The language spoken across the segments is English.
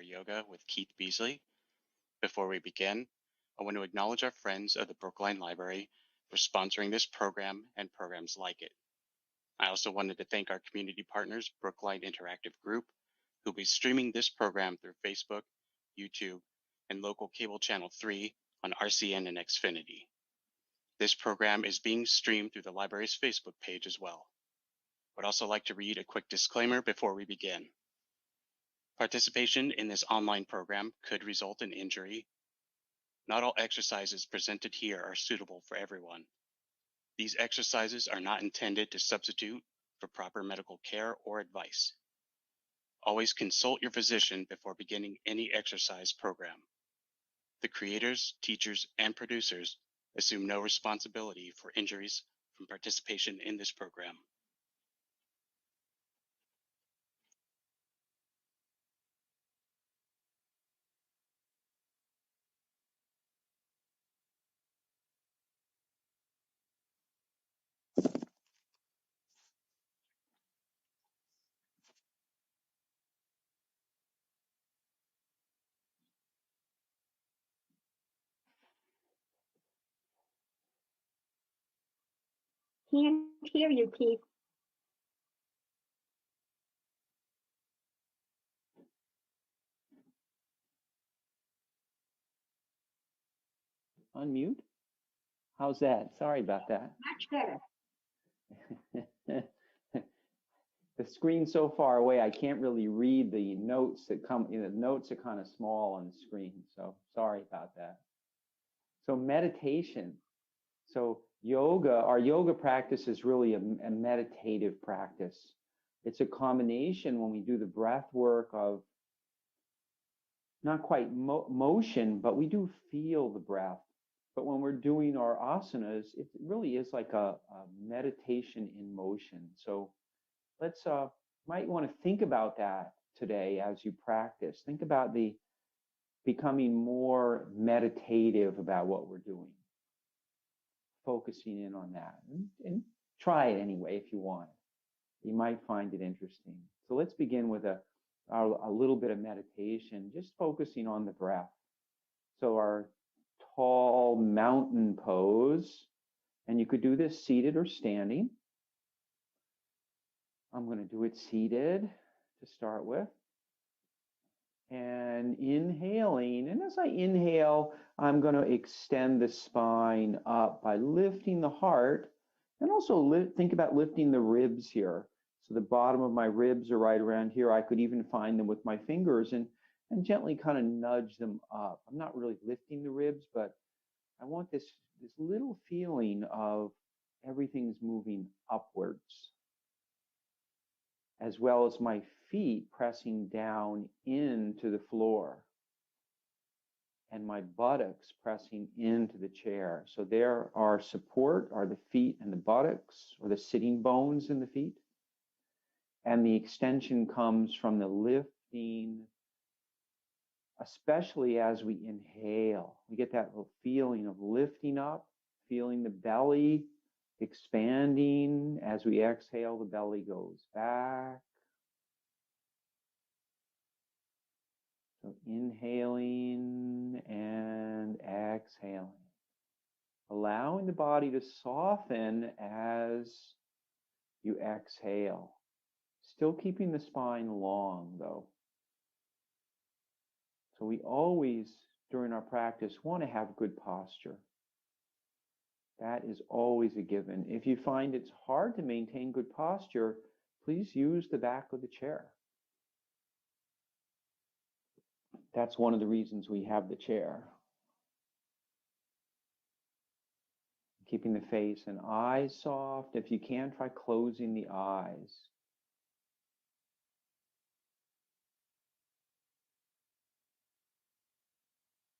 Yoga with Keith Beasley. Before we begin, I want to acknowledge our friends of the Brookline Library for sponsoring this program and programs like it. I also wanted to thank our community partners, Brookline Interactive Group, who will be streaming this program through Facebook, YouTube, and local cable channel 3 on RCN and Xfinity. This program is being streamed through the library's Facebook page as well. I would also like to read a quick disclaimer before we begin. Participation in this online program could result in injury. Not all exercises presented here are suitable for everyone. These exercises are not intended to substitute for proper medical care or advice. Always consult your physician before beginning any exercise program. The creators, teachers, and producers assume no responsibility for injuries from participation in this program. Can't hear you, Keith. Unmute? How's that? Sorry about that. Much better. The screen's so far away, I can't really read the notes that come, the notes are kind of small on the screen, so sorry about that. So meditation. So yoga, our yoga practice is really a meditative practice. It's a combination when we do the breath work of not quite motion, but we do feel the breath. But when we're doing our asanas, it really is like a meditation in motion. So let's might want to think about that today as you practice. Think about the becoming more meditative about what we're doing, focusing in on that, and try it anyway if you want. You might find it interesting. So let's begin with a little bit of meditation, just focusing on the breath. So our tall mountain pose, and you could do this seated or standing. I'm going to do it seated to start with. And inhaling, and as I inhale, I'm going to extend the spine up by lifting the heart, and also think about lifting the ribs here. So the bottom of my ribs are right around here. I could even find them with my fingers and gently kind of nudge them up. I'm not really lifting the ribs, but I want this little feeling of everything's moving upwards, as well as my feet pressing down into the floor and my buttocks pressing into the chair. So there are support are the feet and the buttocks, or the sitting bones in the feet. And the extension comes from the lifting, especially as we inhale. We get that little feeling of lifting up, feeling the belly expanding. As we exhale, the belly goes back. So inhaling and exhaling, allowing the body to soften as you exhale. Still keeping the spine long though. So we always, during our practice, want to have good posture. That is always a given. If you find it's hard to maintain good posture, please use the back of the chair. That's one of the reasons we have the chair. Keeping the face and eyes soft. If you can, try closing the eyes.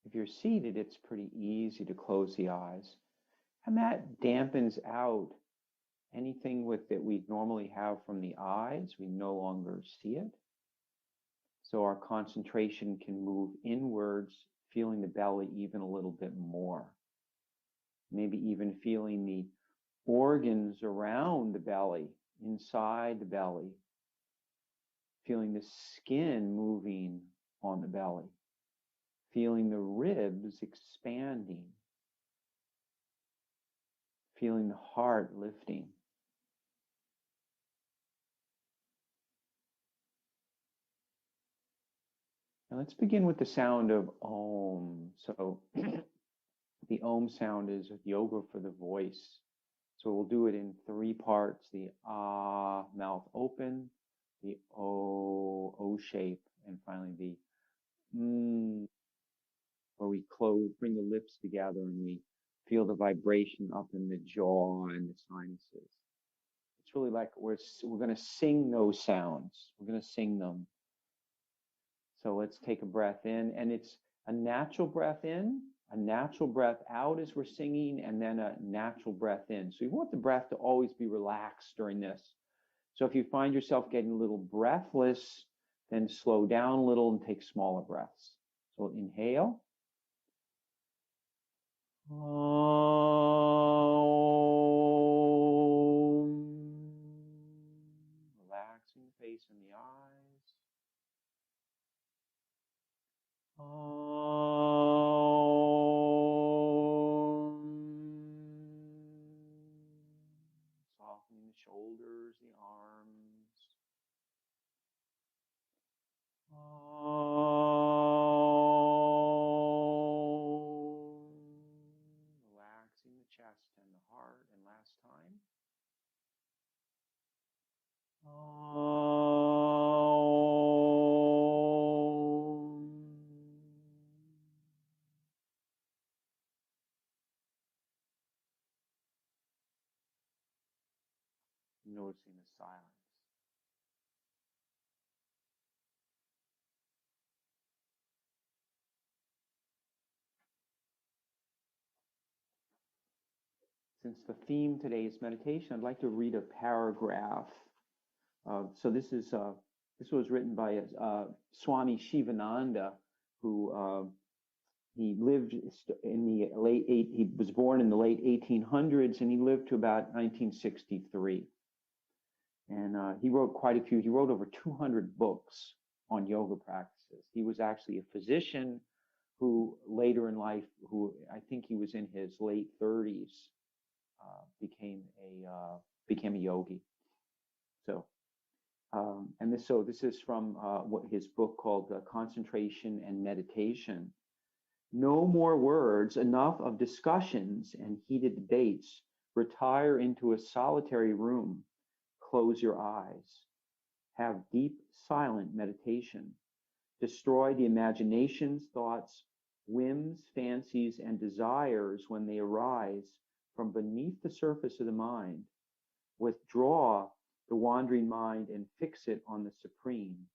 If you're seated, it's pretty easy to close the eyes. And that dampens out anything that we normally have from the eyes. We no longer see it. So our concentration can move inwards, feeling the belly even a little bit more. Maybe even feeling the organs around the belly, inside the belly. Feeling the skin moving on the belly, feeling the ribs expanding, feeling the heart lifting. Now let's begin with the sound of Om. So the Om sound is yoga for the voice. So we'll do it in 3 parts: the Ah, mouth open, the O shape, and finally the Mm, where we close, bring the lips together, and we feel the vibration up in the jaw and the sinuses. It's really like we're going to sing those sounds. We're going to sing them. So let's take a breath in, and it's a natural breath in, a natural breath out as we're singing, and then a natural breath in. So you want the breath to always be relaxed during this. So if you find yourself getting a little breathless, then slow down a little and take smaller breaths. So inhale. Om. Relaxing the face and the eyes. Om. Softening the shoulders, the arms. Om. Relaxing the chest and the heart. And last time. Om. Noticing the silence. Since the theme today is meditation, I'd like to read a paragraph. So this was written by Swami Shivananda, who he lived in the he was born in the late 1800s, and he lived to about 1963. And he wrote quite a few. He wrote over 200 books on yoga practices. He was actually a physician who later in life, who I think he was in his late 30s, became a yogi. So, this is from what his book called Concentration and Meditation. No more words, enough of discussions and heated debates. Retire into a solitary room. Close your eyes. Have deep, silent meditation. Destroy the imaginations, thoughts, whims, fancies, and desires when they arise from beneath the surface of the mind. Withdraw the wandering mind and fix it on the supreme.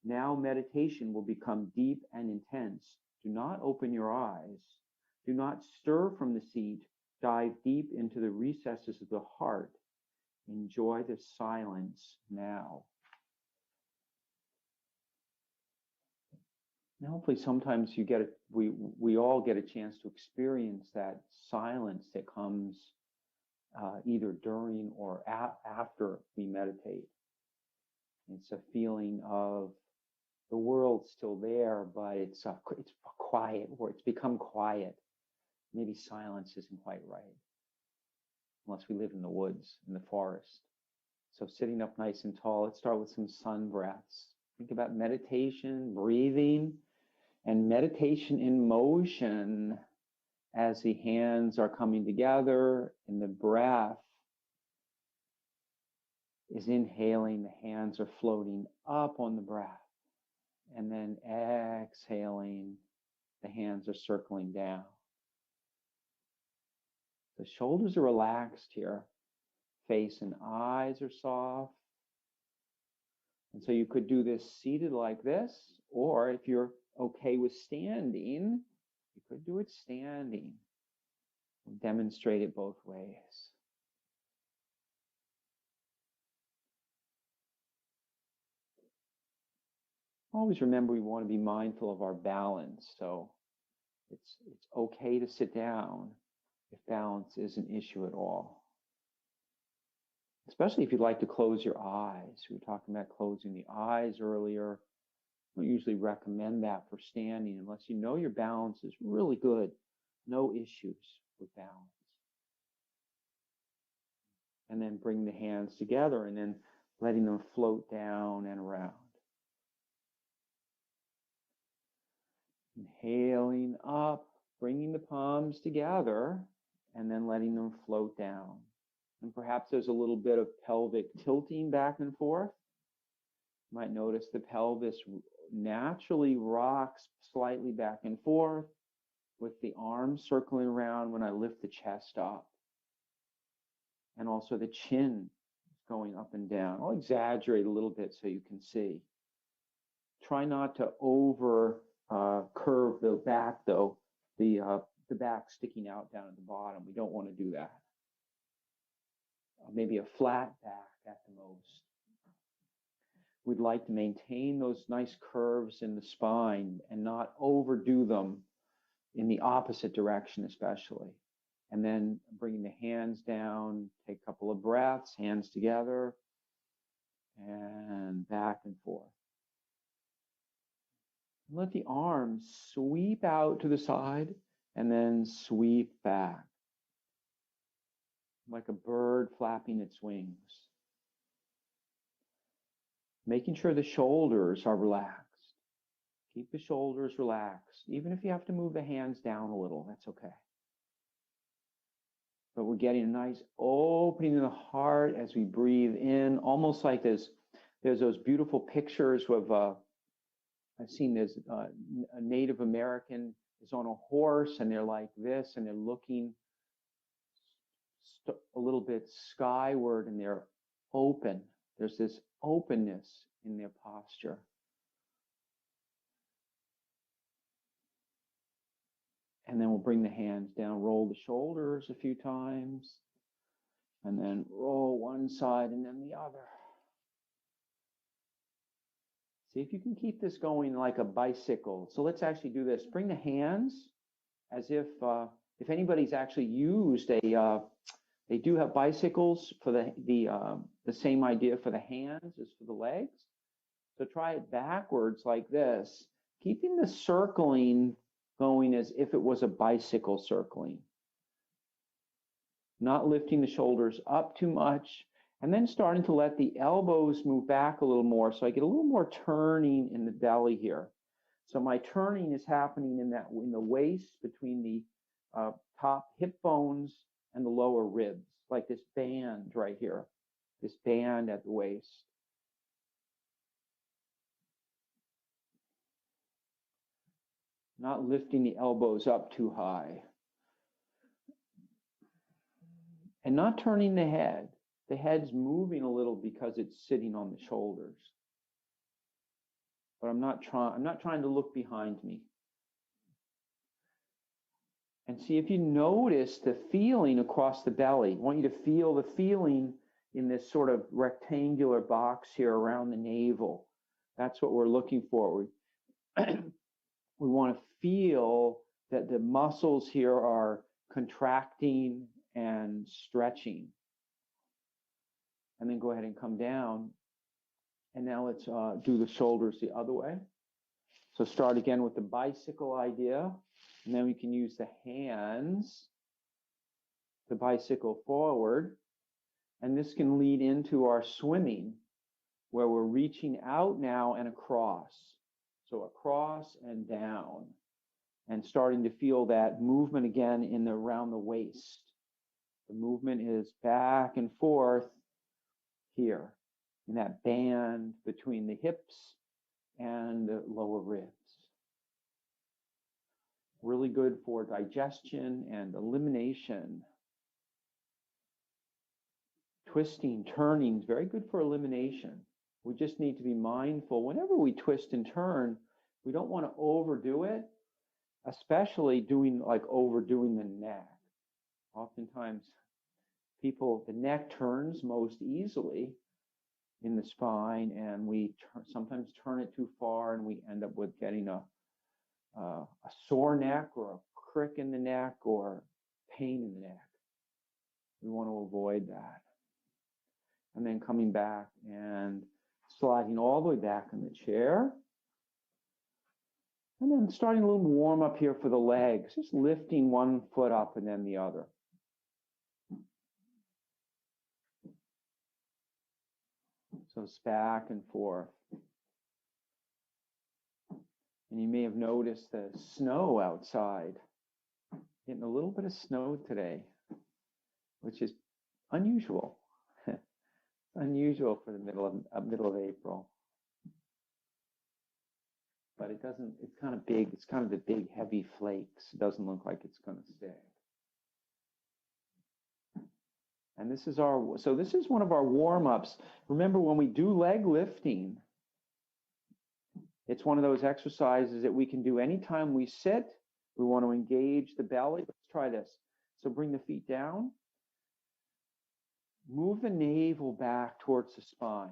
Now meditation will become deep and intense. Do not open your eyes. Do not stir from the seat. Dive deep into the recesses of the heart. Enjoy the silence now. Now, hopefully sometimes we all get a chance to experience that silence that comes either during or after we meditate. It's a feeling of the world's still there, but it's quiet, or it's become quiet. Maybe silence isn't quite right, unless we live in the woods, in the forest. So sitting up nice and tall, let's start with some sun breaths. Think about meditation, breathing, and meditation in motion as the hands are coming together and the breath is inhaling, the hands are floating up on the breath. And then exhaling, the hands are circling down. The shoulders are relaxed here. Face and eyes are soft. And so you could do this seated like this, or if you're okay with standing, you could do it standing. We'll demonstrate it both ways. Always remember we want to be mindful of our balance. So it's okay to sit down if balance is an issue at all. Especially if you'd like to close your eyes. We were talking about closing the eyes earlier. I don't usually recommend that for standing unless you know your balance is really good. No issues with balance. And then bring the hands together and then letting them float down and around. Inhaling up, bringing the palms together, and then letting them float down. And perhaps there's a little bit of pelvic tilting back and forth. You might notice the pelvis naturally rocks slightly back and forth with the arms circling around when I lift the chest up. And also the chin is going up and down. I'll exaggerate a little bit so you can see. Try not to over curve the back though, the back sticking out down at the bottom. We don't want to do that. Maybe a flat back at the most. We'd like to maintain those nice curves in the spine and not overdo them in the opposite direction especially. And then bringing the hands down, take a couple of breaths, hands together, and back and forth. Let the arms sweep out to the side and then sweep back, like a bird flapping its wings. Making sure the shoulders are relaxed. Keep the shoulders relaxed. Even if you have to move the hands down a little, that's okay. But we're getting a nice opening in the heart as we breathe in, almost like there's those beautiful pictures of, I've seen this, a Native American is on a horse and they're like this and they're looking a little bit skyward and they're open. There's this openness in their posture. And then we'll bring the hands down, roll the shoulders a few times, and then roll one side and then the other. See if you can keep this going like a bicycle. So let's actually do this. Bring the hands as if anybody's actually used they do have bicycles for the same idea for the hands as for the legs. So try it backwards like this, keeping the circling going as if it was a bicycle circling. Not lifting the shoulders up too much, and then starting to let the elbows move back a little more so I get a little more turning in the belly here. So my turning is happening in the waist between the top hip bones and the lower ribs, like this band right here, this band at the waist. Not lifting the elbows up too high. And not turning the head. The head's moving a little because it's sitting on the shoulders. But I'm not trying to look behind me. And see if you notice the feeling across the belly. I want you to feel the feeling in this sort of rectangular box here around the navel. That's what we're looking for. We want to feel that the muscles here are contracting and stretching. And then go ahead and come down. And now let's do the shoulders the other way. So start again with the bicycle idea. And then we can use the hands to bicycle forward. And this can lead into our swimming, where we're reaching out now and across. So across and down. And starting to feel that movement again around the waist. The movement is back and forth here in that band between the hips and the lower ribs. Really good for digestion and elimination. Twisting, turning is very good for elimination. We just need to be mindful. Whenever we twist and turn, we don't want to overdo it, especially overdoing the neck. Oftentimes, the neck turns most easily in the spine, and we sometimes turn it too far, and we end up with getting a sore neck or a crick in the neck or pain in the neck. We want to avoid that. And then coming back and sliding all the way back in the chair. And then starting a little warm up here for the legs, just lifting one foot up and then the other. So it's back and forth. And you may have noticed the snow outside. Getting a little bit of snow today, which is unusual. Unusual for the middle of April. But it doesn't, it's kind of big. It's kind of the big heavy flakes. It doesn't look like it's going to stay. And this is one of our warm-ups. Remember, when we do leg lifting, it's one of those exercises that we can do anytime we sit. We want to engage the belly. Let's try this. So bring the feet down. Move the navel back towards the spine.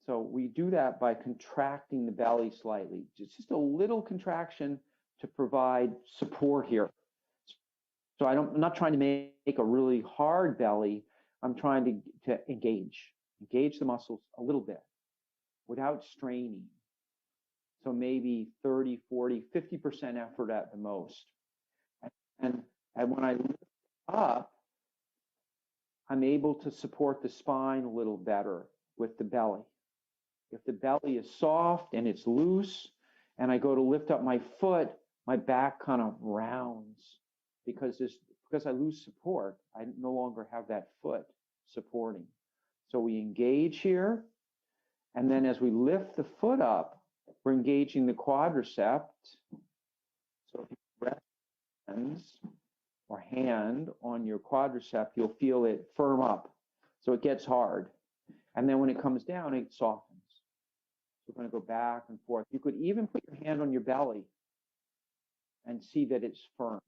So we do that by contracting the belly slightly. Just a little contraction to provide support here. So I'm not trying to make a really hard belly. I'm trying to engage the muscles a little bit without straining. So maybe 30, 40, 50% effort at the most. And when I lift up, I'm able to support the spine a little better with the belly. If the belly is soft and it's loose, and I go to lift up my foot, my back kind of rounds because I lose support. I no longer have that foot supporting. So we engage here, and then as we lift the foot up, we're engaging the quadriceps. So if you rest hands or hand on your quadricep, you'll feel it firm up. So it gets hard. And then when it comes down, it softens. So we're going to go back and forth. You could even put your hand on your belly and see that it's firm.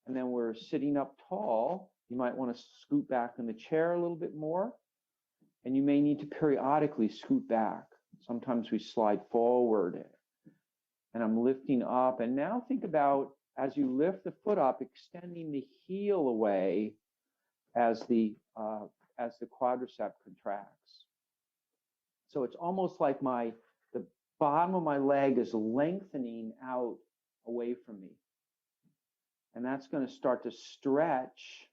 And then we're sitting up tall. You might want to scoot back in the chair a little bit more. And you may need to periodically scoot back. Sometimes we slide forward. And I'm lifting up. And now think about, as you lift the foot up, extending the heel away as the quadricep contracts. So it's almost like the bottom of my leg is lengthening out away from me. And that's going to start to stretch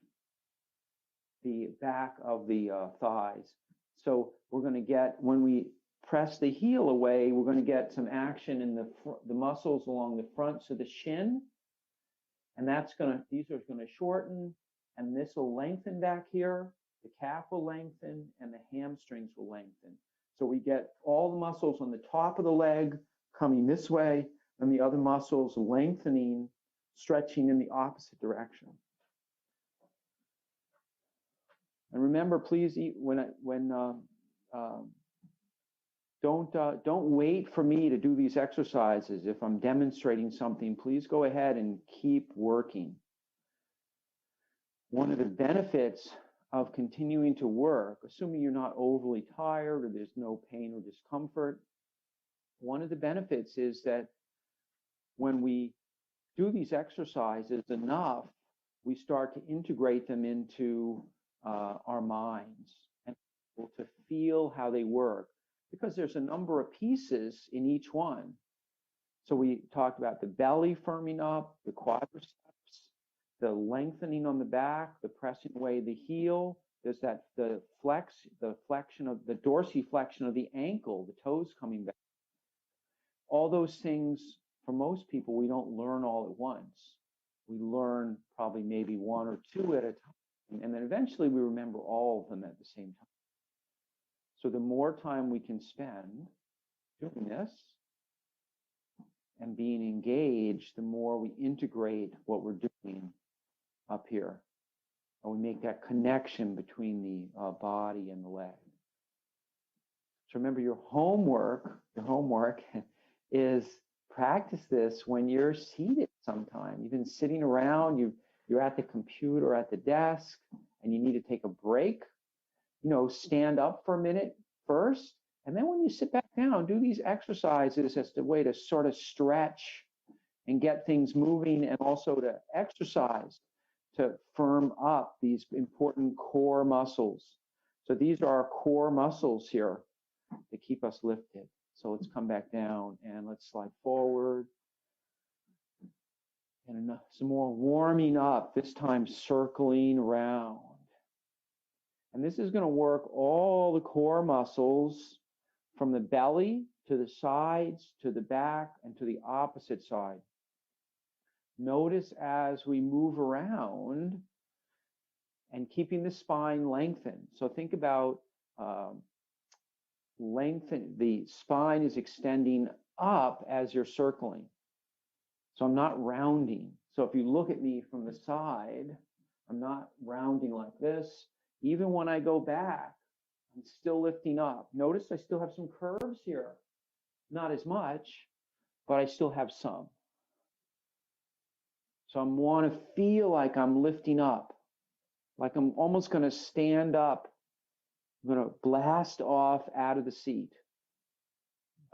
the back of the thighs. So we're going to get, when we press the heel away, we're going to get some action in the muscles along the fronts of the shin. And these are going to shorten, and this will lengthen back here. The calf will lengthen, and the hamstrings will lengthen. So we get all the muscles on the top of the leg coming this way, and the other muscles lengthening, stretching in the opposite direction. And remember, please, don't wait for me to do these exercises. If I'm demonstrating something, please go ahead and keep working. One of the benefits of continuing to work, assuming you're not overly tired or there's no pain or discomfort, one of the benefits is that when we do these exercises enough, we start to integrate them into our minds and to feel how they work, because there's a number of pieces in each one. So we talked about the belly firming up, the quadriceps, the lengthening on the back, the pressing away the heel. There's the flexion of the dorsiflexion of the ankle, the toes coming back. All those things, for most people, we don't learn all at once. We learn probably maybe one or two at a time, and then eventually we remember all of them at the same time. So the more time we can spend doing this and being engaged, the more we integrate what we're doing up here. And we make that connection between the body and the leg. So remember, your homework is practice this when you're seated sometime. You've been sitting around, you're at the computer, at the desk, and you need to take a break. Stand up for a minute first, and then when you sit back down, do these exercises as a way to sort of stretch and get things moving, and also to exercise to firm up these important core muscles. So these are our core muscles here that keep us lifted. So let's come back down and let's slide forward. And some more warming up, this time circling around. And this is going to work all the core muscles from the belly to the sides, to the back, and to the opposite side. Notice as we move around and keeping the spine lengthened. So think about lengthen, the spine is extending up as you're circling. So I'm not rounding. So if you look at me from the side, I'm not rounding like this. Even when I go back, I'm still lifting up. Notice I still have some curves here. Not as much, but I still have some. So I want to feel like I'm lifting up, like I'm almost going to stand up. I'm going to blast off out of the seat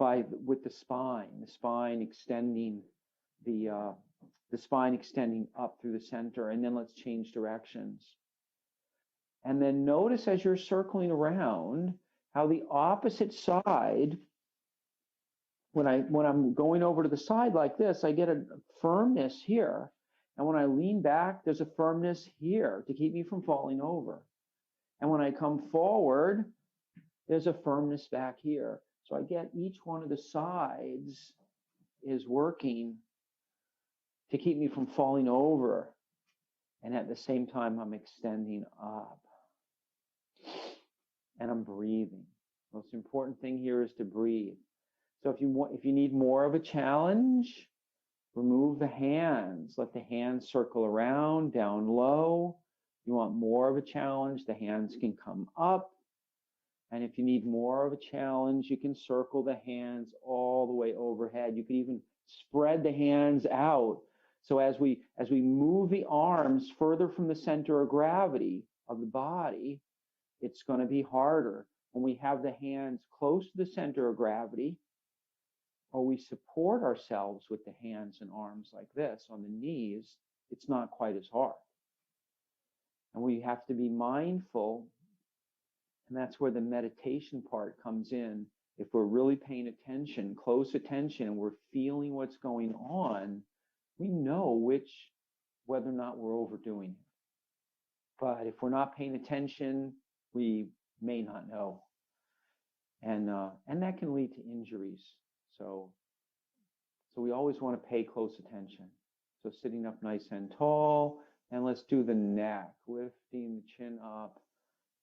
with the spine extending, the spine extending up through the center. And then let's change directions. And then notice as you're circling around how the opposite side, when I'm going over to the side like this, I get a firmness here. And when I lean back, there's a firmness here to keep me from falling over. And when I come forward, there's a firmness back here. So I get each one of the sides is working to keep me from falling over. And at the same time, I'm extending up. And I'm breathing. Most important thing here is to breathe. So if you need more of a challenge, remove the hands. Let the hands circle around, down low. You want more of a challenge, the hands can come up. And if you need more of a challenge, you can circle the hands all the way overhead. You can even spread the hands out. So as we move the arms further from the center of gravity of the body, it's going to be harder. When we have the hands close to the center of gravity, or we support ourselves with the hands and arms like this on the knees, it's not quite as hard. And we have to be mindful, and that's where the meditation part comes in. If we're really paying attention, close attention, and we're feeling what's going on, we know whether or not we're overdoing it. But if we're not paying attention, we may not know. And that can lead to injuries. So we always want to pay close attention. So sitting up nice and tall, and let's do the neck, lifting the chin up,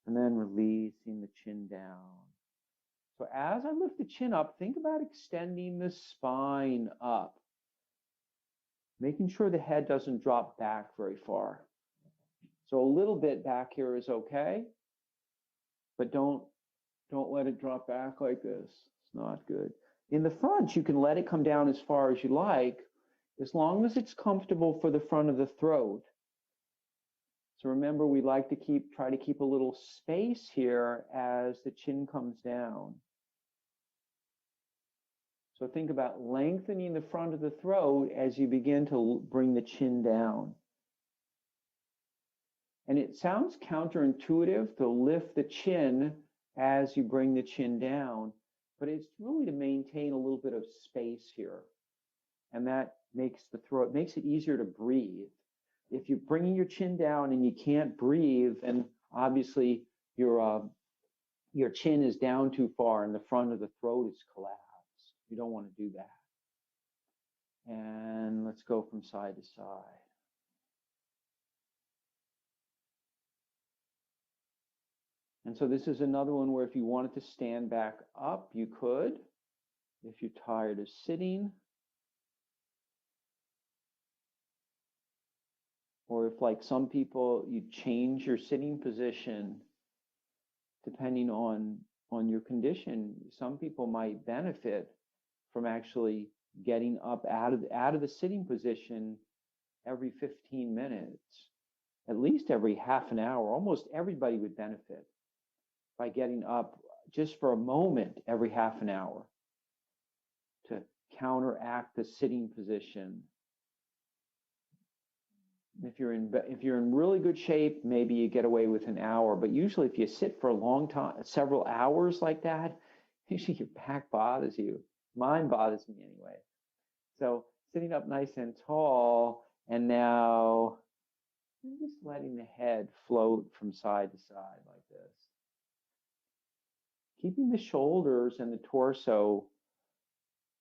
and then releasing the chin down. So as I lift the chin up, think about extending the spine up, making sure the head doesn't drop back very far. So a little bit back here is okay, but don't let it drop back like this. It's not good. In the front, you can let it come down as far as you like, as long as it's comfortable for the front of the throat. So remember, we like to try to keep a little space here as the chin comes down. So think about lengthening the front of the throat as you begin to bring the chin down. And it sounds counterintuitive to lift the chin as you bring the chin down, but it's really to maintain a little bit of space here. And that makes it easier to breathe. If you're bringing your chin down and you can't breathe, then obviously your chin is down too far and the front of the throat is collapsed. You don't want to do that. And let's go from side to side. And so this is another one where if you wanted to stand back up, you could. If you're tired of sitting, or if, like some people, you change your sitting position depending on your condition. Some people might benefit from actually getting up out of the sitting position every 15 minutes, at least every half an hour. Almost everybody would benefit by getting up just for a moment every half an hour to counteract the sitting position. If you're in really good shape, maybe you get away with an hour, but usually if you sit for a long time, several hours like that, Usually your back bothers you. Mine bothers me anyway. So sitting up nice and tall, and now I'm just letting the head float from side to side like this. Keeping the shoulders and the torso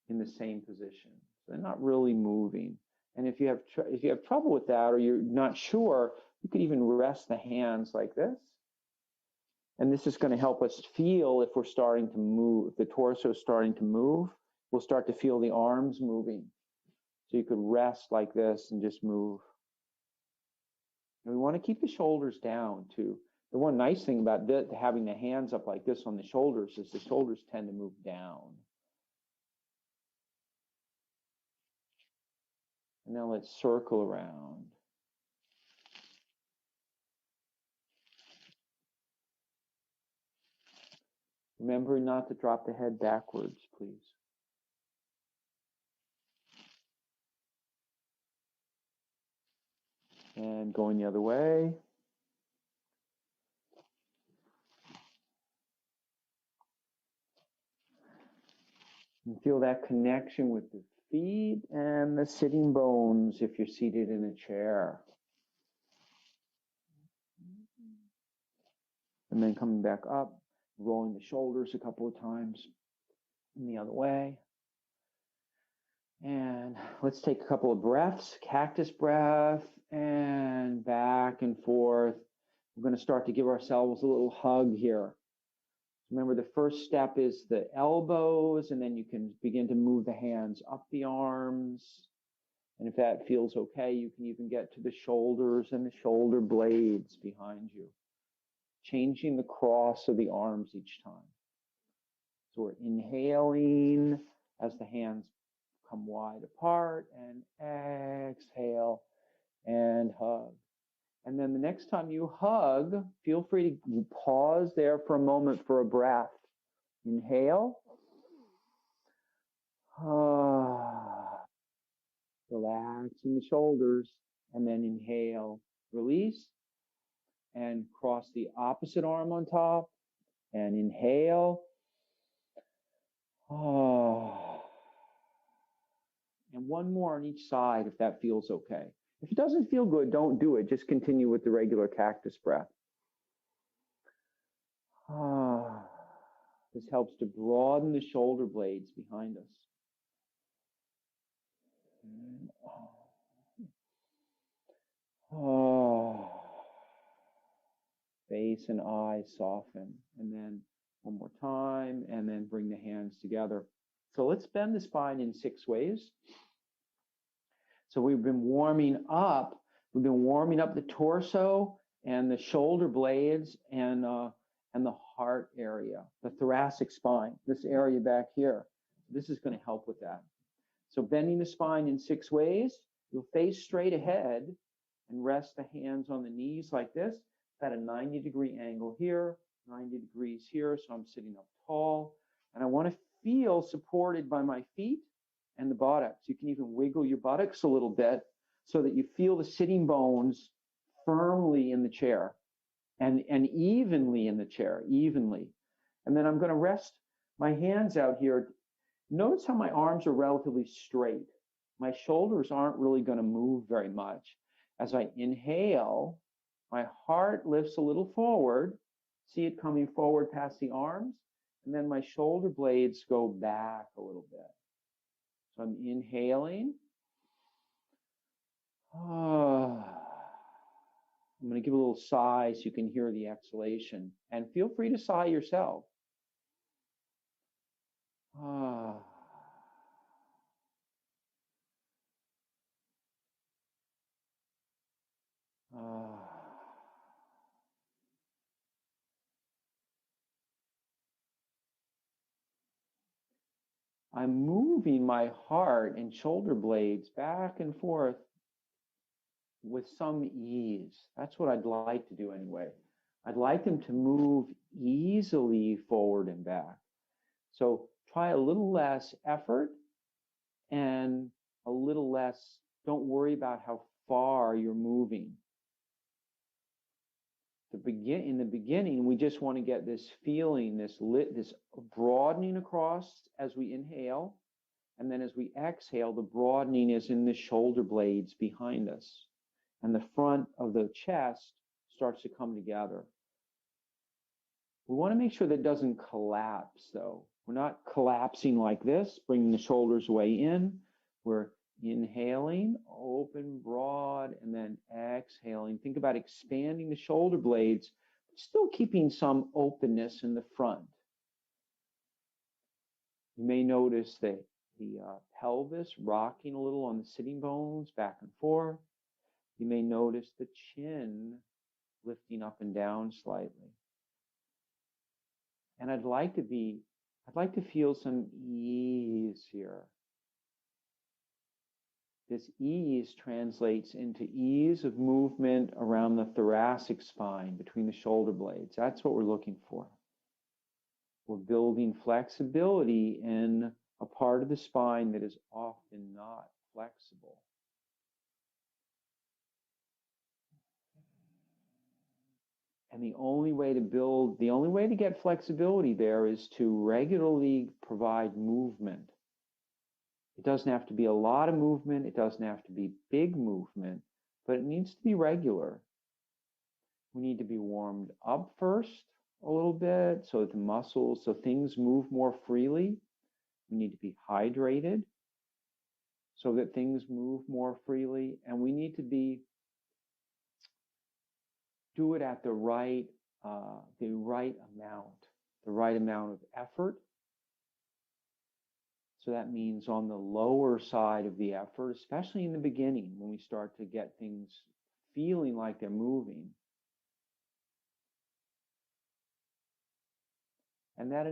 in the same position. So they're not really moving. And if you have trouble with that, or you're not sure, you could even rest the hands like this. And this is going to help us feel if we're starting to move, if the torso is starting to move, we'll start to feel the arms moving. So you could rest like this and just move. And we want to keep the shoulders down too. The one nice thing about having the hands up like this on the shoulders is the shoulders tend to move down. And now let's circle around. Remember not to drop the head backwards, please. And going the other way. And feel that connection with the feet and the sitting bones if you're seated in a chair. And then coming back up, rolling the shoulders a couple of times in the other way. And let's take a couple of breaths, cactus breath, and back and forth. We're going to start to give ourselves a little hug here. Remember, the first step is the elbows, and then you can begin to move the hands up the arms. And if that feels okay, you can even get to the shoulders and the shoulder blades behind you, changing the cross of the arms each time. So we're inhaling as the hands come wide apart, and exhale and hug. And then the next time you hug, feel free to pause there for a moment for a breath. Inhale. Relaxing the shoulders, and then inhale, release, and cross the opposite arm on top, and inhale. And one more on each side if that feels okay. If it doesn't feel good, don't do it. Just continue with the regular cactus breath. This helps to broaden the shoulder blades behind us. Face and eyes soften. And then one more time, and then bring the hands together. So let's bend the spine in 6 ways. So we've been warming up. We've been warming up the torso and the shoulder blades and the heart area, the thoracic spine, this area back here. This is going to help with that. So bending the spine in 6 ways. You'll face straight ahead and rest the hands on the knees like this. At a 90-degree angle here, 90 degrees here, so I'm sitting up tall. And I want to feel supported by my feet and the buttocks. You can even wiggle your buttocks a little bit so that you feel the sitting bones firmly in the chair and evenly in the chair, evenly. And then I'm going to rest my hands out here. Notice how my arms are relatively straight. My shoulders aren't really going to move very much. As I inhale, my heart lifts a little forward. See it coming forward past the arms. And then my shoulder blades go back a little bit. So I'm inhaling. I'm going to give a little sigh so you can hear the exhalation. And feel free to sigh yourself. I'm moving my heart and shoulder blades back and forth with some ease. That's what I'd like to do anyway. I'd like them to move easily forward and back. So try a little less effort and a little less, don't worry about how far you're moving. in the beginning, we just want to get this feeling, this broadening across as we inhale. And then as we exhale, the broadening is in the shoulder blades behind us. And the front of the chest starts to come together. We want to make sure that it doesn't collapse, though. We're not collapsing like this, bringing the shoulders way in. We're inhaling, open, broad, and then exhaling. Think about expanding the shoulder blades, but still keeping some openness in the front. You may notice the pelvis rocking a little on the sitting bones, back and forth. You may notice the chin lifting up and down slightly. And I'd like to feel some ease here. This ease translates into ease of movement around the thoracic spine between the shoulder blades. That's what we're looking for. We're building flexibility in a part of the spine that is often not flexible. And the only way to get flexibility there is to regularly provide movement. It doesn't have to be a lot of movement. It doesn't have to be big movement, but it needs to be regular. We need to be warmed up first a little bit so that the muscles, so things move more freely. We need to be hydrated so that things move more freely. And we need to do it at the right amount of effort. So that means on the lower side of the effort, especially in the beginning, when we start to get things feeling like they're moving. And that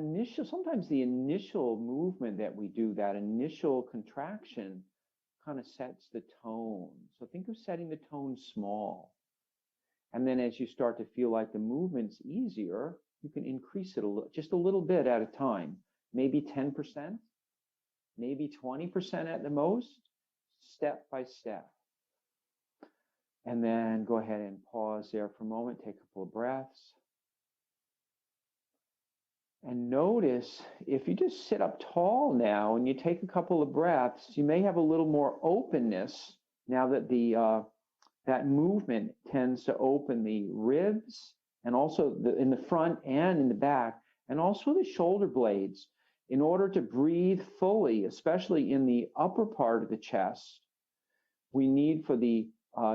sometimes the initial movement that we do, that initial contraction, kind of sets the tone. So think of setting the tone small. And then as you start to feel like the movement's easier, you can increase it just a little bit at a time, maybe 10%. Maybe 20% at the most, step by step. And then go ahead and pause there for a moment, take a couple of breaths. And notice if you just sit up tall now and you take a couple of breaths, you may have a little more openness now that that movement tends to open the ribs and also in the front and in the back, and also the shoulder blades. In order to breathe fully, especially in the upper part of the chest, we need for the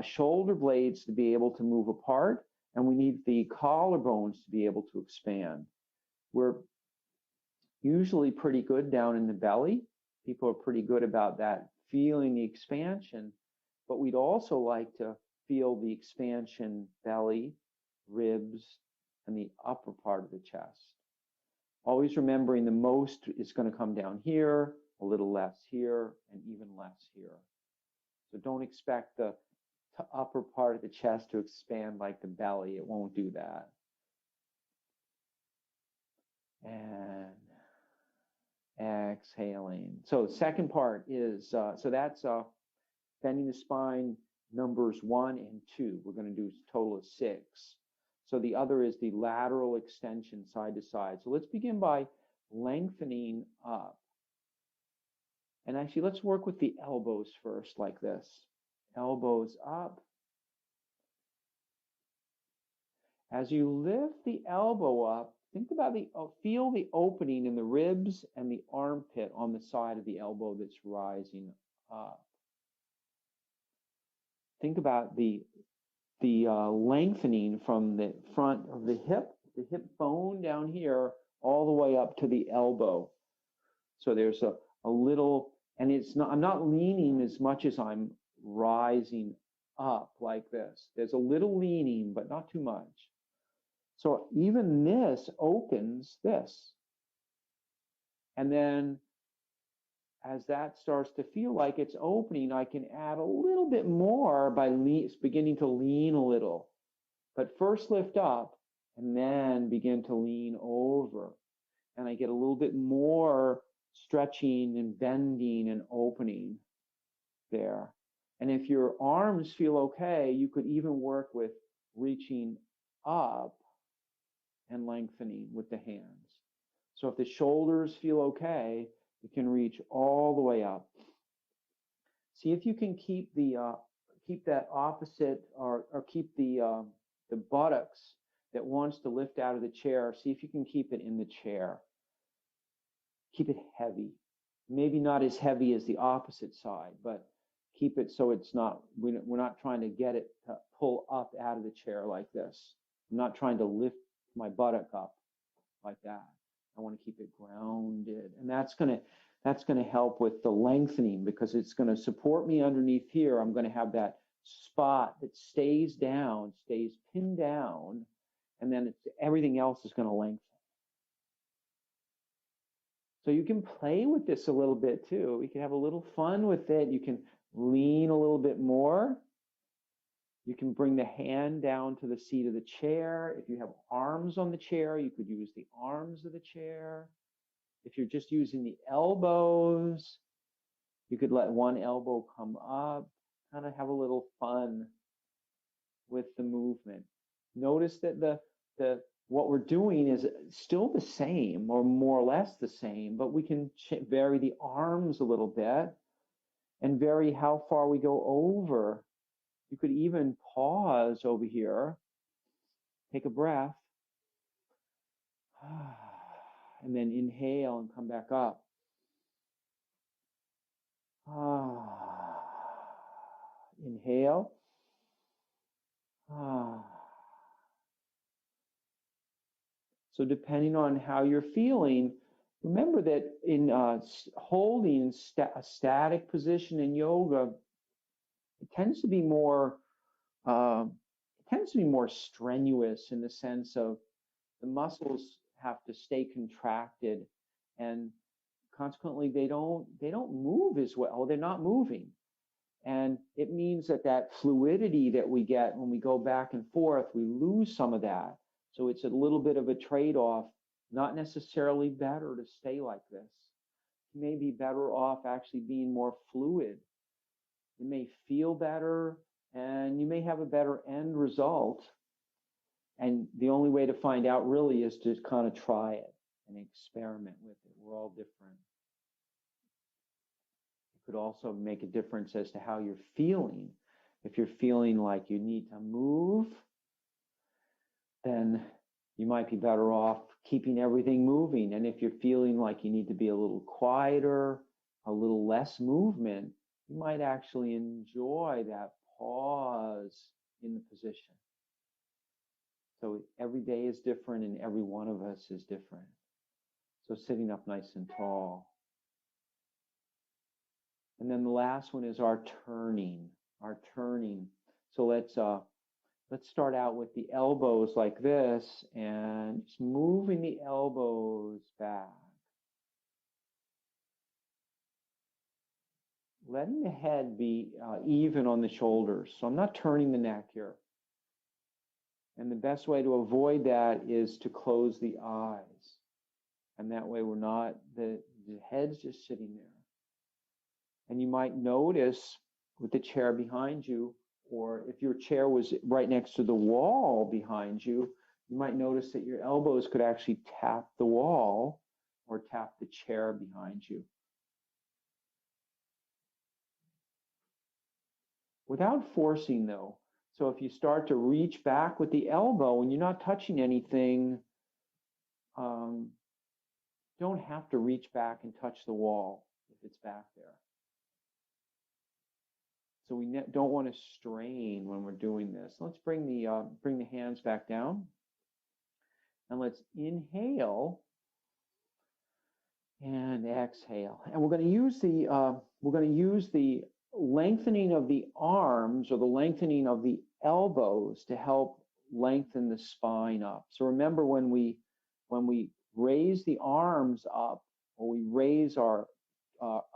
shoulder blades to be able to move apart, and we need the collarbones to be able to expand. We're usually pretty good down in the belly. People are pretty good about that, feeling the expansion, but we'd also like to feel the expansion belly, ribs, and the upper part of the chest. Always remembering the most is going to come down here, a little less here, and even less here. So don't expect the upper part of the chest to expand like the belly. It won't do that. And exhaling. So the second part is, so that's bending the spine numbers 1 and 2. We're going to do a total of 6. So the other is the lateral extension side to side. So let's begin by lengthening up. And actually, let's work with the elbows first, like this. Elbows up. As you lift the elbow up, think about feel the opening in the ribs and the armpit on the side of the elbow that's rising up. Think about the lengthening from the front of the hip bone down here, all the way up to the elbow. So there's a little, and I'm not leaning as much as I'm rising up like this. There's a little leaning, but not too much. So even this opens this. And then as that starts to feel like it's opening, I can add a little bit more by beginning to lean a little. But first lift up and then begin to lean over. And I get a little bit more stretching and bending and opening there. And if your arms feel okay, you could even work with reaching up and lengthening with the hands. So if the shoulders feel okay, you can reach all the way up. See if you can keep that opposite, or keep the buttocks that wants to lift out of the chair. See if you can keep it in the chair. Keep it heavy. Maybe not as heavy as the opposite side, but keep it so it's not, we're not trying to get it to pull up out of the chair like this. I'm not trying to lift my buttock up like that. I want to keep it grounded. And that's going to help with the lengthening, because it's going to support me underneath here. I'm going to have that spot that stays down, stays pinned down, and then everything else is going to lengthen. So you can play with this a little bit too. You can have a little fun with it. You can lean a little bit more. You can bring the hand down to the seat of the chair. If you have arms on the chair, you could use the arms of the chair. If you're just using the elbows, you could let one elbow come up, kind of have a little fun with the movement. Notice that what we're doing is still the same, or more or less the same, but we can vary the arms a little bit and vary how far we go over. You could even pause over here, take a breath, and then inhale and come back up. Inhale. So depending on how you're feeling, remember that in holding a static position in yoga, it tends to be more strenuous, in the sense of the muscles have to stay contracted, and consequently they don't move as well. They're not moving. And it means that fluidity that we get when we go back and forth, we lose some of that. So it's a little bit of a trade-off, not necessarily better to stay like this. You may be better off actually being more fluid. You may feel better, and you may have a better end result. And the only way to find out really is to kind of try it and experiment with it. We're all different. It could also make a difference as to how you're feeling. If you're feeling like you need to move, then you might be better off keeping everything moving. And if you're feeling like you need to be a little quieter, a little less movement, you might actually enjoy that pause in the position. So every day is different, and every one of us is different. So sitting up nice and tall. And then the last one is our turning. So let's start out with the elbows like this, and just moving the elbows back. Letting the head be even on the shoulders. So I'm not turning the neck here. And the best way to avoid that is to close the eyes. And that way we're not, the head's just sitting there. And you might notice with the chair behind you, or if your chair was right next to the wall behind you, you might notice that your elbows could actually tap the wall or tap the chair behind you. Without forcing, though. So if you start to reach back with the elbow and you're not touching anything, don't have to reach back and touch the wall if it's back there. So we don't want to strain when we're doing this. Let's bring the hands back down, and let's inhale and exhale. And we're going to use the lengthening of the arms, or the lengthening of the elbows, to help lengthen the spine up. So remember, when we raise the arms up, or we raise our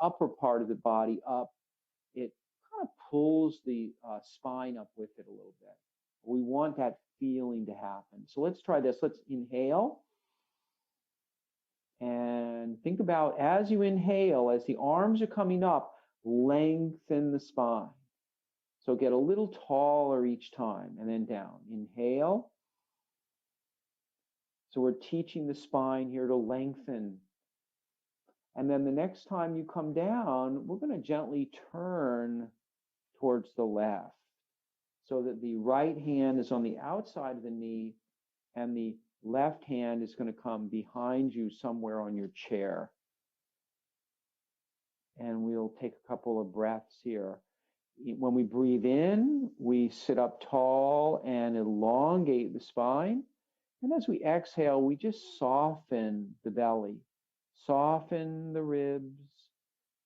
upper part of the body up, it kind of pulls the spine up with it a little bit. We want that feeling to happen. So let's try this. Let's inhale. And think about, as you inhale, as the arms are coming up, lengthen the spine. So get a little taller each time, and then down. Inhale. So we're teaching the spine here to lengthen. And then the next time you come down, we're going to gently turn towards the left so that the right hand is on the outside of the knee and the left hand is going to come behind you somewhere on your chair. And we'll take a couple of breaths here. When we breathe in, we sit up tall and elongate the spine. And as we exhale, we just soften the belly, soften the ribs,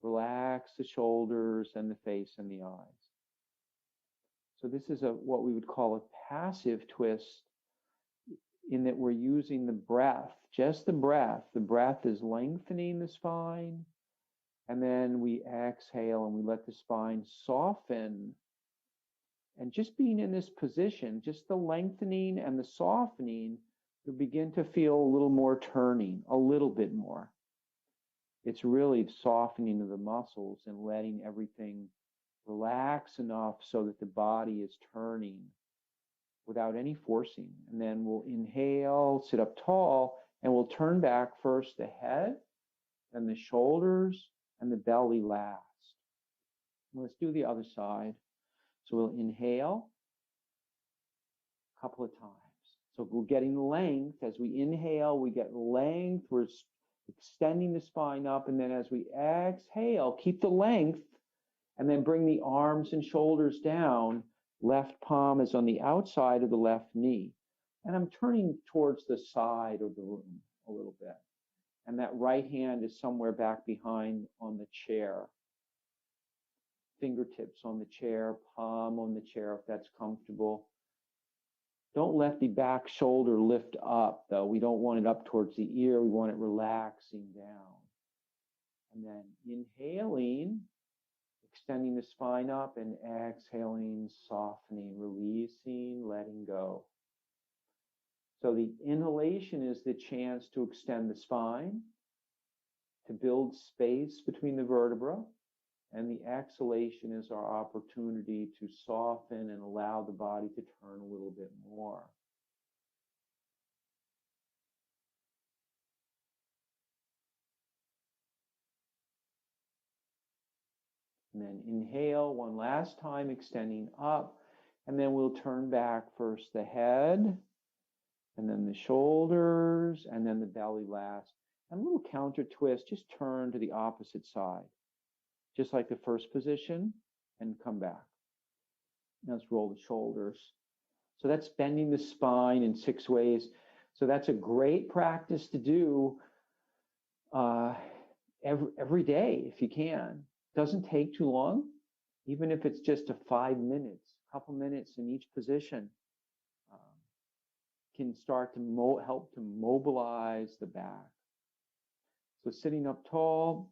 relax the shoulders and the face and the eyes. So this is what we would call a passive twist, in that we're using the breath, just the breath. The breath is lengthening the spine, and then we exhale and we let the spine soften. And just being in this position, just the lengthening and the softening, you'll begin to feel a little more turning, a little bit more. It's really softening of the muscles and letting everything relax enough so that the body is turning without any forcing. And then we'll inhale, sit up tall, and we'll turn back first the head, then the shoulders, and the belly last. And let's do the other side. So we'll inhale a couple of times. So we're getting length. As we inhale, we get length. We're extending the spine up. And then as we exhale, keep the length, and then bring the arms and shoulders down. Left palm is on the outside of the left knee. And I'm turning towards the side of the room a little bit. And that right hand is somewhere back behind on the chair. Fingertips on the chair, palm on the chair if that's comfortable. Don't let the back shoulder lift up, though. We don't want it up towards the ear. We want it relaxing down. And then inhaling, extending the spine up, and exhaling, softening, releasing, letting go. So the inhalation is the chance to extend the spine, to build space between the vertebrae, and the exhalation is our opportunity to soften and allow the body to turn a little bit more. And then inhale one last time, extending up, and then we'll turn back first the head, and then the shoulders, and then the belly last. And a little counter twist, just turn to the opposite side, just like the first position, and come back. Now let's roll the shoulders. So that's bending the spine in 6 ways. So that's a great practice to do every day if you can. Doesn't take too long, even if it's just 5 minutes, a couple minutes in each position. Can start to help to mobilize the back. So sitting up tall,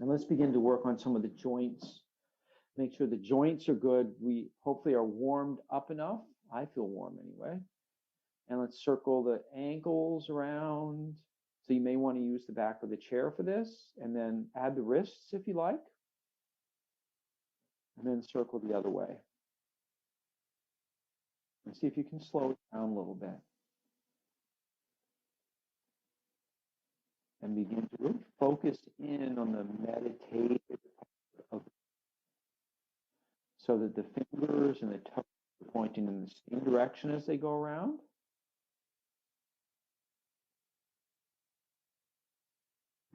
and let's begin to work on some of the joints. Make sure the joints are good. We hopefully are warmed up enough. I feel warm anyway. And let's circle the ankles around. So you may want to use the back of the chair for this, and then add the wrists if you like. And then circle the other way. And see if you can slow it down a little bit. And begin to really focus in on the meditative of, so that the fingers and the toes are pointing in the same direction as they go around.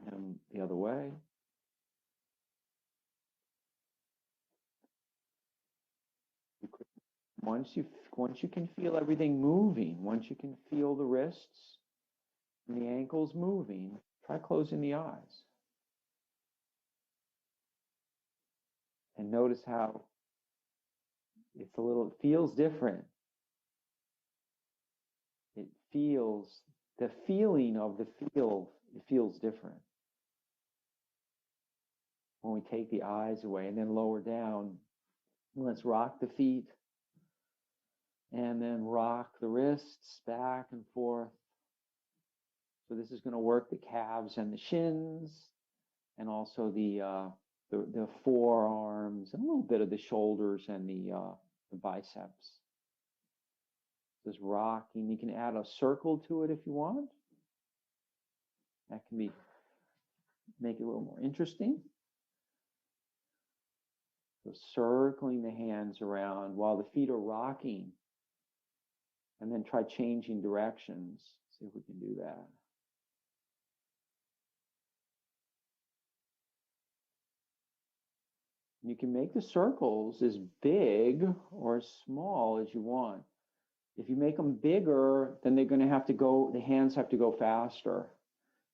And the other way. Once you can feel everything moving, once you can feel the wrists and the ankles moving, try closing the eyes. And notice how it feels different. It feels, the feeling of the field, it feels different. When we take the eyes away and then lower down, let's rock the feet. And then rock the wrists back and forth. So this is going to work the calves and the shins, and also the forearms, and a little bit of the shoulders and the biceps. This rocking. You can add a circle to it if you want. That can make it a little more interesting. So circling the hands around while the feet are rocking. And then try changing directions. See if we can do that. You can make the circles as big or as small as you want. If you make them bigger, then they're going to have to go, the hands have to go faster.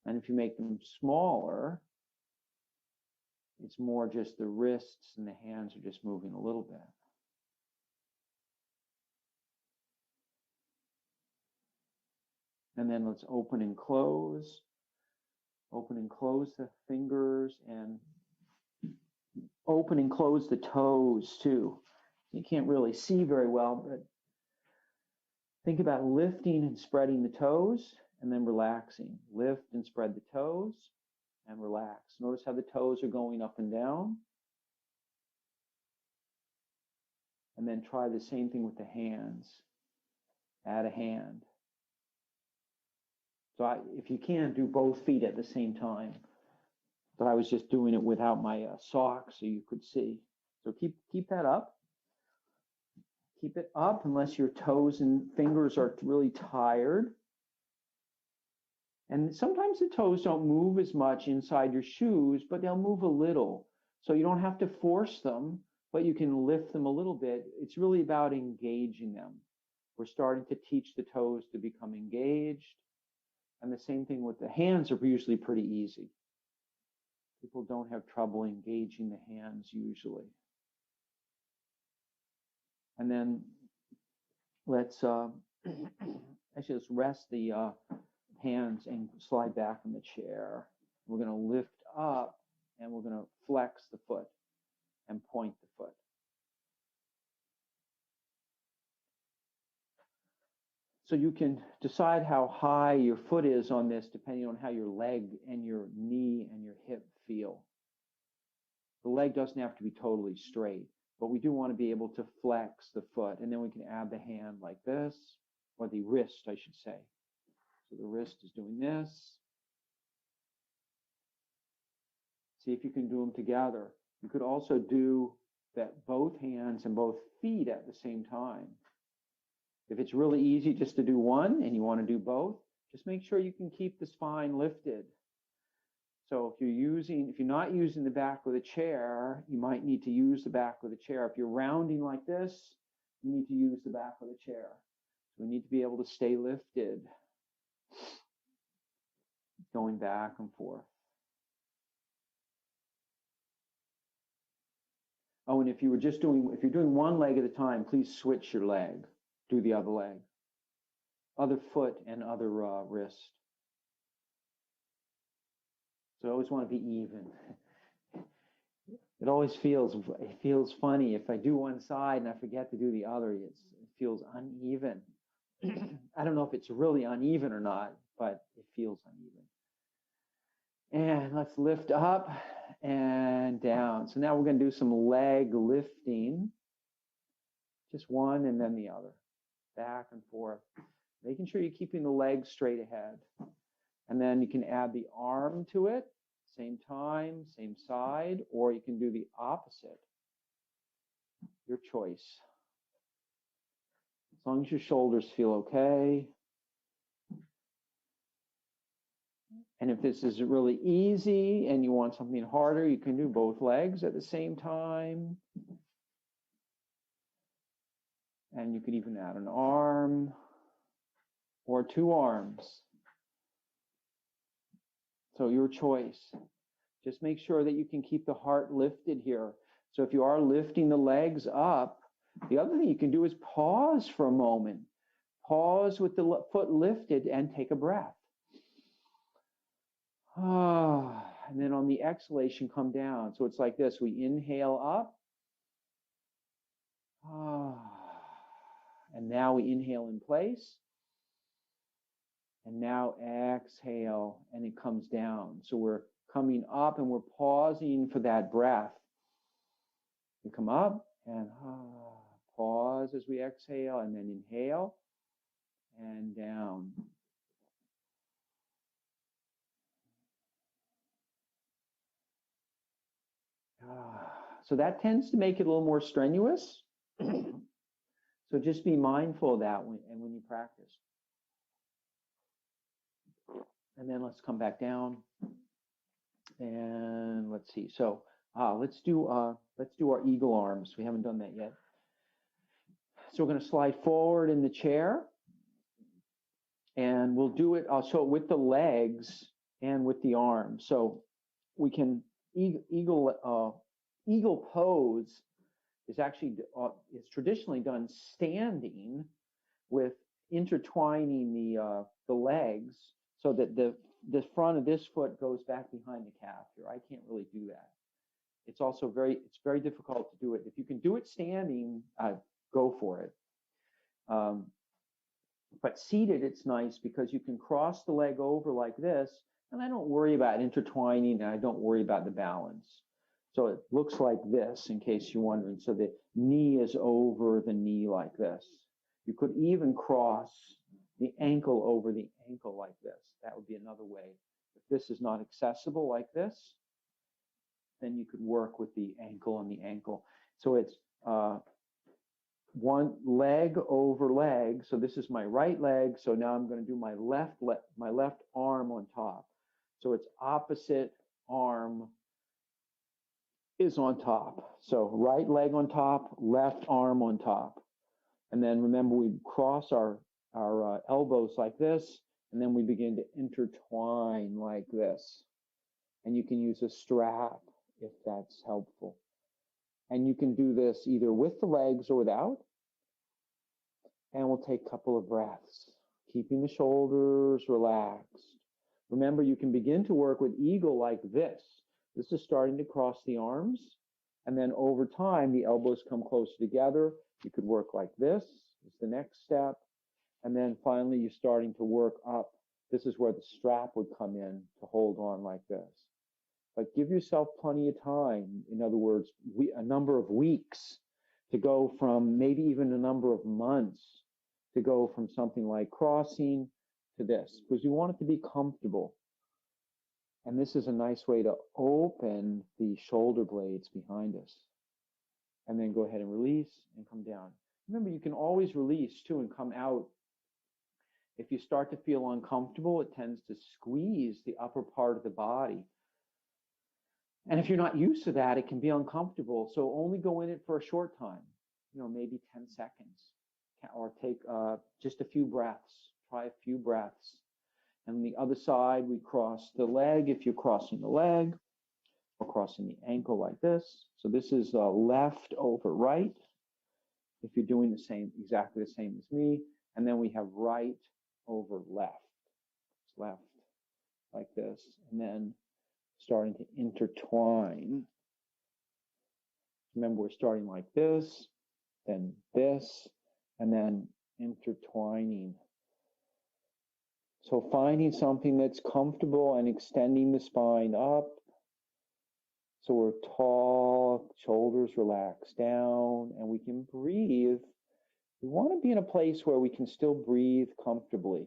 And if you make them smaller, it's more just the wrists and the hands are just moving a little bit. And then let's open and close. Open and close the fingers and open and close the toes too. You can't really see very well, but think about lifting and spreading the toes and then relaxing. Lift and spread the toes and relax. Notice how the toes are going up and down. And then try the same thing with the hands. Add a hand. So if you can, do both feet at the same time. But I was just doing it without my socks so you could see. So keep that up. Keep it up unless your toes and fingers are really tired. And sometimes the toes don't move as much inside your shoes, but they'll move a little. So you don't have to force them, but you can lift them a little bit. It's really about engaging them. We're starting to teach the toes to become engaged. And the same thing with the hands are usually pretty easy. People don't have trouble engaging the hands usually. And then let's actually let's rest the hands and slide back in the chair. We're going to lift up and we're going to flex the foot and point the foot. So you can decide how high your foot is on this depending on how your leg and your knee and your hip feel. The leg doesn't have to be totally straight, but we do want to be able to flex the foot. And then we can add the hand like this, or the wrist, I should say. So the wrist is doing this. See if you can do them together. You could also do that both hands and both feet at the same time. If it's really easy just to do one and you want to do both, just make sure you can keep the spine lifted. So if you're not using the back of the chair, you might need to use the back of the chair. If you're rounding like this, you need to use the back of the chair. So we need to be able to stay lifted, going back and forth. Oh, and if you're doing one leg at a time, please switch your leg. Do the other leg, other foot and other wrist. So I always want to be even. It always feels funny if I do one side and I forget to do the other. It feels uneven. I don't know if it's really uneven or not, but it feels uneven. And let's lift up and down. So now we're going to do some leg lifting. Just one and then the other. Back and forth. Making sure you're keeping the legs straight ahead. And then you can add the arm to it. Same time, same side, or you can do the opposite. Your choice. As long as your shoulders feel okay. And if this is really easy and you want something harder, you can do both legs at the same time. And you could even add an arm or two arms. So your choice. Just make sure that you can keep the heart lifted here. So if you are lifting the legs up, the other thing you can do is pause for a moment. Pause with the foot lifted and take a breath. And then on the exhalation, come down. So it's like this. We inhale up. And now we inhale in place. And now exhale, and it comes down. So we're coming up and we're pausing for that breath. We come up and pause as we exhale and then inhale. and down. So that tends to make it a little more strenuous. So just be mindful of that when you practice. And then let's come back down. And let's see. So let's do our eagle arms. We haven't done that yet. So we're going to slide forward in the chair. And we'll do it, I'll show it with the legs and with the arms. So we can, eagle pose is actually, it's traditionally done standing with intertwining the legs so that the front of this foot goes back behind the calf here. I can't really do that. It's also it's very difficult to do it. If you can do it standing, go for it. But seated, it's nice because you can cross the leg over like this, and I don't worry about intertwining, and I don't worry about the balance. So it looks like this, in case you're wondering. So the knee is over the knee like this. You could even cross the ankle over the ankle like this. That would be another way. If this is not accessible like this, then you could work with the ankle on the ankle. So it's one leg over leg. So this is my right leg. So now I'm going to do my left arm on top. So it's opposite arm is on top. So right leg on top, left arm on top. And then remember, we cross our elbows like this, and then we begin to intertwine like this. And you can use a strap if that's helpful. And you can do this either with the legs or without. And we'll take a couple of breaths, keeping the shoulders relaxed. Remember, you can begin to work with eagle like this. This is starting to cross the arms. And then over time, the elbows come closer together. You could work like this is the next step. And then finally, you're starting to work up. This is where the strap would come in to hold on like this. But give yourself plenty of time. In other words, a number of weeks to go from, maybe even a number of months to go from something like crossing to this, because you want it to be comfortable. And this is a nice way to open the shoulder blades behind us. And then go ahead and release and come down. Remember, you can always release too and come out. If you start to feel uncomfortable, it tends to squeeze the upper part of the body. And if you're not used to that, it can be uncomfortable. So only go in it for a short time, maybe 10 seconds, or take just a few breaths. Try a few breaths. And on the other side, we cross the leg if you're crossing the leg, or crossing the ankle like this. So this is left over right. If you're doing exactly the same as me. And then we have right over left. It's left like this. And then starting to intertwine. Remember, we're starting like this, and then intertwining. So finding something that's comfortable and extending the spine up. So we're tall, shoulders relax down, and we can breathe. We want to be in a place where we can still breathe comfortably.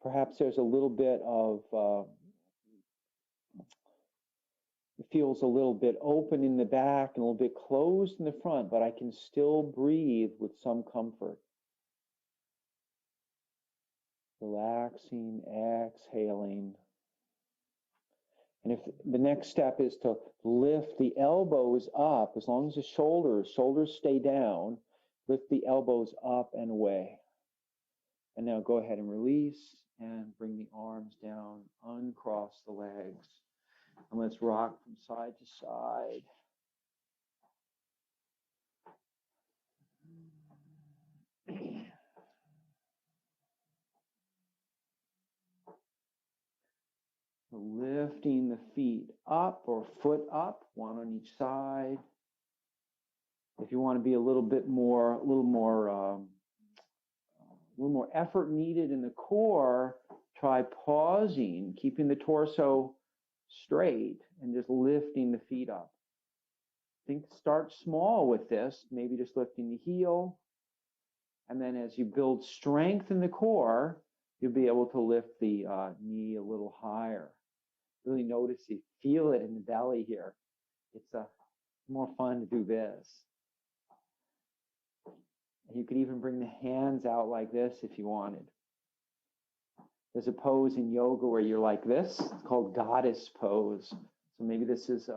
Perhaps there's a little bit of, it feels a little bit open in the back and a little bit closed in the front, but I can still breathe with some comfort. Relaxing, exhaling. And if the next step is to lift the elbows up, as long as the shoulders stay down, lift the elbows up and away. And now go ahead and release and bring the arms down, uncross the legs. And let's rock from side to side. Lifting the feet up or foot up, one on each side. If you want to be a little more effort needed in the core, try pausing, keeping the torso straight, and just lifting the feet up. Start small with this, maybe just lifting the heel, And then as you build strength in the core, you'll be able to lift the knee a little higher. Really notice you feel it in the belly here. It's more fun to do this. And you could even bring the hands out like this if you wanted. There's a pose in yoga where you're like this. It's called goddess pose. So maybe this is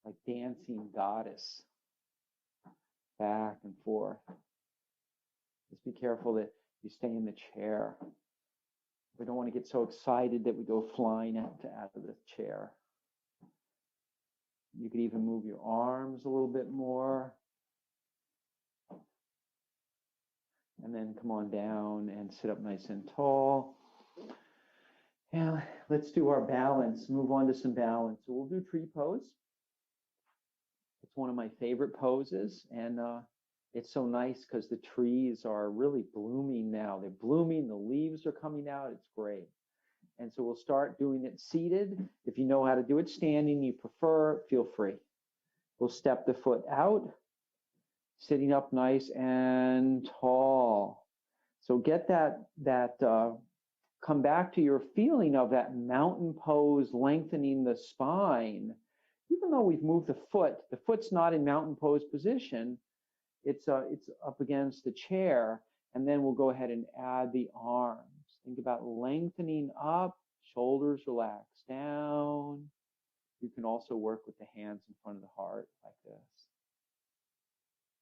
like dancing goddess. Back and forth. Just be careful that you stay in the chair. We don't want to get so excited that we go flying out of the chair. You could even move your arms a little bit more. And then come on down and sit up nice and tall. And let's do our balance. Move on to some balance. So we'll do tree pose. It's one of my favorite poses. And it's so nice because the trees are really blooming now. They're blooming. The leaves are coming out. It's great. And so we'll start doing it seated. If you know how to do it standing, you prefer, feel free. We'll step the foot out, sitting up nice and tall. So get that come back to your feeling of that mountain pose, lengthening the spine. Even though we've moved the foot's not in mountain pose position. It's up against the chair, and then we'll go ahead and add the arms. Think about lengthening up, shoulders relax down. You can also work with the hands in front of the heart like this.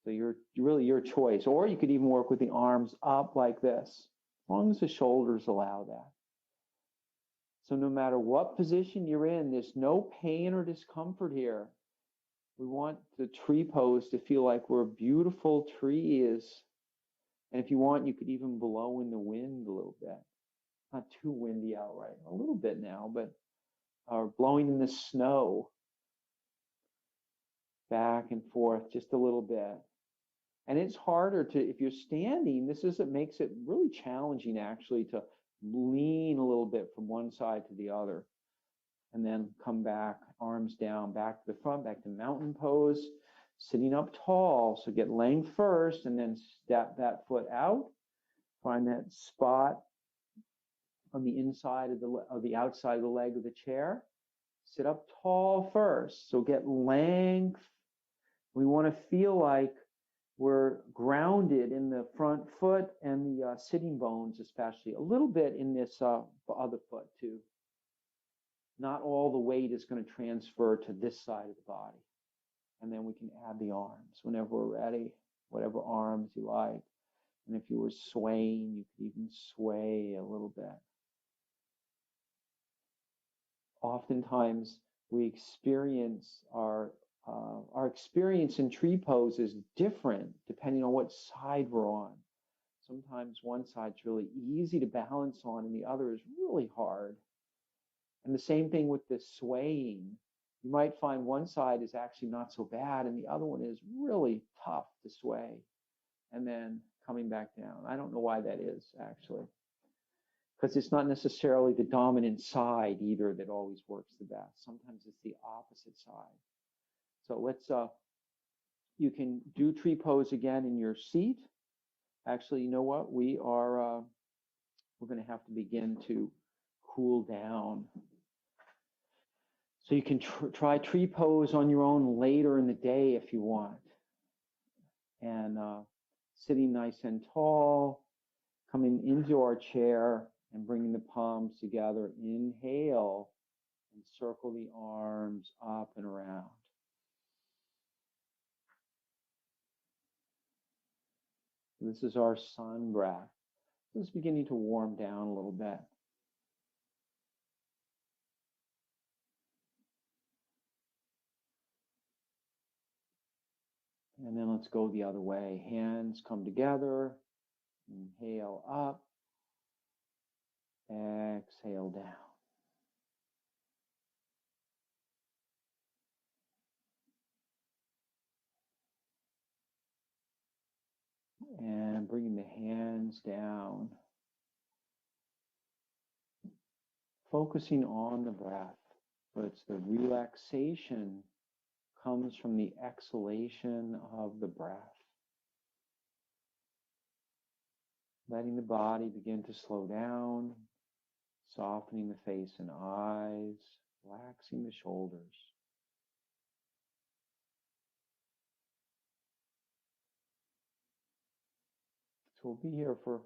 So really your choice. Or you could even work with the arms up like this, as long as the shoulders allow that. So no matter what position you're in, there's no pain or discomfort here. We want the tree pose to feel like we're beautiful trees. And if you want, you could even blow in the wind a little bit. Not too windy out right, a little bit now, but blowing in the snow. Back and forth just a little bit. And it's harder to, if you're standing, it makes it really challenging actually to lean a little bit from one side to the other. And then come back, arms down, back to the front, back to mountain pose, sitting up tall. So get length first and then step that foot out. Find that spot on the inside of the outside of the leg of the chair. Sit up tall first. So get length. We want to feel like we're grounded in the front foot and the sitting bones, especially. A little bit in this other foot too. Not all the weight is going to transfer to this side of the body. And then we can add the arms whenever we're ready, whatever arms you like. And if you were swaying, you could even sway a little bit. Oftentimes, we experience our experience in tree pose is different depending on what side we're on. Sometimes one side's really easy to balance on and the other is really hard. And the same thing with the swaying. You might find one side is actually not so bad and the other one is really tough to sway. And then coming back down. I don't know why that is actually. Because it's not necessarily the dominant side either that always works the best. Sometimes it's the opposite side. So let's, you can do tree pose again in your seat. Actually, you know what? We're going to have to begin to cool down. So you can try tree pose on your own later in the day if you want. And sitting nice and tall, coming into our chair and bringing the palms together. Inhale and circle the arms up and around. This is our sun breath. It's beginning to warm down a little bit. And then let's go the other way. Hands come together. Inhale up. Exhale down. And bringing the hands down. Focusing on the breath. But it's the relaxation comes from the exhalation of the breath. letting the body begin to slow down, softening the face and eyes, relaxing the shoulders. So we'll be here for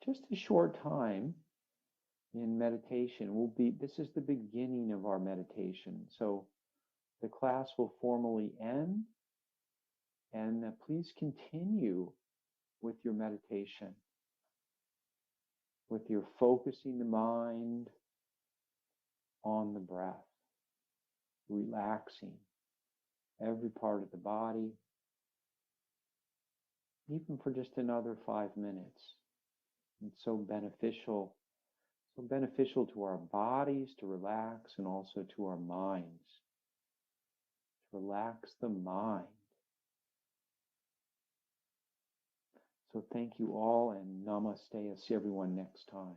just a short time in meditation. This is the beginning of our meditation. So the class will formally end, and please continue with your meditation, with your focusing the mind on the breath, relaxing every part of the body, even for just another 5 minutes. It's so beneficial to our bodies to relax, and also to our minds. To relax the mind. So thank you all, and namaste. I'll see everyone next time.